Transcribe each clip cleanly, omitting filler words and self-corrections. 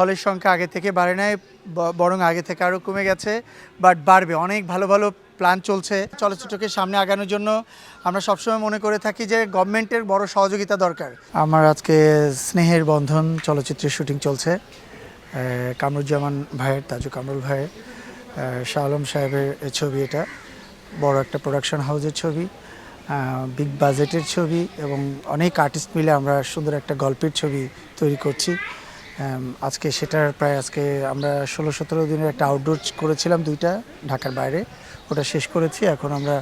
হলের সংখ্যা আগে থেকে বাড়ে নাই, বরং আগে থেকে আরও কমে গেছে, বাট বাড়বে। অনেক ভালো ভালো প্ল্যান চলছে। চলচ্চিত্রকে সামনে আগানোর জন্য আমরা সবসময় মনে করে থাকি যে গভর্নমেন্টের বড় সহযোগিতা দরকার। আমার আজকে স্নেহের বন্ধন চলচ্চিত্রের শুটিং চলছে। কামরুজ্জামান ভাইয়ের, তাজু কামরুল ভাইয়ের, শাহ আলম সাহেবের ছবি। এটা বড় একটা প্রোডাকশন হাউসের ছবি, বিগ বাজেটের ছবি এবং অনেক আর্টিস্ট মিলে আমরা সুন্দর একটা গল্পের ছবি তৈরি করছি। আজকে সেটার প্রায় আমরা 16-17 দিনের একটা আউটডোর করেছিলাম, 2টা ঢাকার বাইরে। ওটা শেষ করেছি। এখন আমরা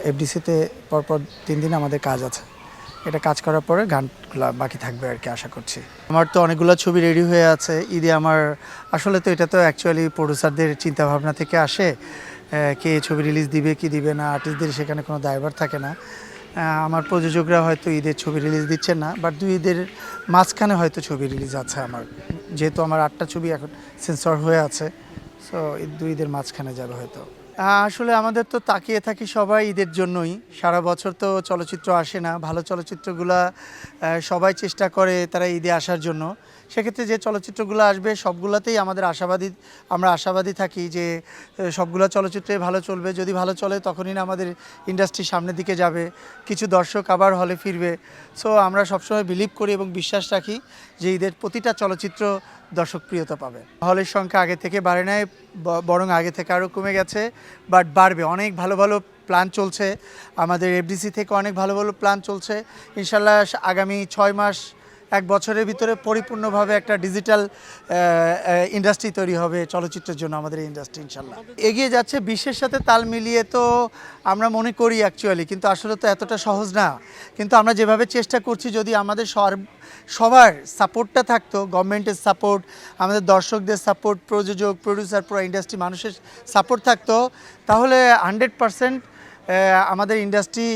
এফডিসিতে পরপর 3 দিন আমাদের কাজ আছে। এটা কাজ করার পরে গানগুলো বাকি থাকবে আর কি, আশা করছি। আমার তো অনেকগুলো ছবি রেডি হয়ে আছে। ঈদে আমার আসলে তো এটা তো অ্যাকচুয়ালি প্রডিউসারদের চিন্তাভাবনা থেকে আসে, কে ছবি রিলিজ দিবে কি দিবে না, আর্টিস্টদের সেখানে কোনো দায়ভার থাকে না। আমার প্রযোজকরা হয়তো ঈদের ছবি রিলিজ দিচ্ছেন না, বাট 2 ঈদের মাঝখানে হয়তো ছবি রিলিজ আছে আমার, যেহেতু আমার 8টা ছবি এখন সেন্সর হয়ে আছে। সো 2 ঈদের মাঝখানে যাবে হয়তো। আসলে আমাদের তো তাকিয়ে থাকি সবাই ঈদের জন্যই। সারা বছর তো চলচ্চিত্র আসে না, ভালো চলচ্চিত্রগুলা সবাই চেষ্টা করে তারা ঈদে আসার জন্য। সেক্ষেত্রে যে চলচ্চিত্রগুলো আসবে সবগুলোতেই আমরা আশাবাদী থাকি যে সবগুলো চলচ্চিত্রে ভালো চলবে। যদি ভালো চলে তখনই না আমাদের ইন্ডাস্ট্রি সামনের দিকে যাবে, কিছু দর্শক আবার হলে ফিরবে। সো আমরা সবসময় বিলিভ করি এবং বিশ্বাস রাখি যে ঈদের প্রতিটা চলচ্চিত্র দর্শকপ্রিয়তা পাবে। হলের সংখ্যা আগে থেকে বাড়ে নাই, বরং আগে থেকে আরও কমে গেছে, বাট বাড়বে। অনেক ভালো ভালো প্ল্যান চলছে আমাদের এফডিসি থেকে, অনেক ভালো ভালো প্ল্যান চলছে। ইনশাল্লাহ আগামী 6 মাস 1 বছরের ভিতরে পরিপূর্ণভাবে একটা ডিজিটাল ইন্ডাস্ট্রি তৈরি হবে চলচ্চিত্রের জন্য আমাদের এই ইন্ডাস্ট্রি ইনশাল্লাহ এগিয়ে যাচ্ছে। বিশ্বের সাথে তাল মিলিয়ে তো আমরা মনে করি অ্যাকচুয়ালি, কিন্তু আসলে তো এতটা সহজ না। কিন্তু আমরা যেভাবে চেষ্টা করছি, যদি আমাদের সবার সাপোর্টটা থাকতো, গভর্নমেন্টের সাপোর্ট, আমাদের দর্শকদের সাপোর্ট, প্রযোজক, প্রডিউসার, পুরো ইন্ডাস্ট্রি মানুষের সাপোর্ট থাকতো, তাহলে 100% আমাদের ইন্ডাস্ট্রি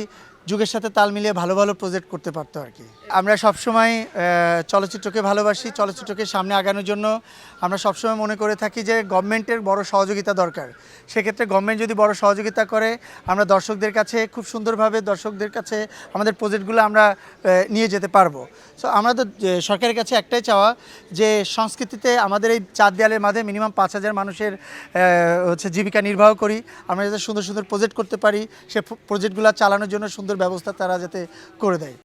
যুগের সাথে তাল মিলিয়ে ভালো ভালো প্রজেক্ট করতে পারতো আর কি। আমরা সবসময় চলচ্চিত্রকে ভালোবাসি। চলচ্চিত্রকে সামনে আগানোর জন্য আমরা সবসময় মনে করে থাকি যে গভর্নমেন্টের বড় সহযোগিতা দরকার। সেক্ষেত্রে গভর্নমেন্ট যদি বড় সহযোগিতা করে, আমরা দর্শকদের কাছে খুব সুন্দরভাবে আমাদের প্রজেক্টগুলো আমরা নিয়ে যেতে পারবো। সো আমাদের সরকারের কাছে একটাই চাওয়া যে সংস্কৃতিতে আমাদের এই 4 দেয়ালের মাঝে মিনিমাম 5,000 মানুষের জীবিকা নির্বাহ করি। আমরা যাতে সুন্দর সুন্দর প্রজেক্ট করতে পারি, সে প্রজেক্টগুলো চালানোর জন্য সুন্দর ব্যবস্থা তারা যাতে করে দেয়।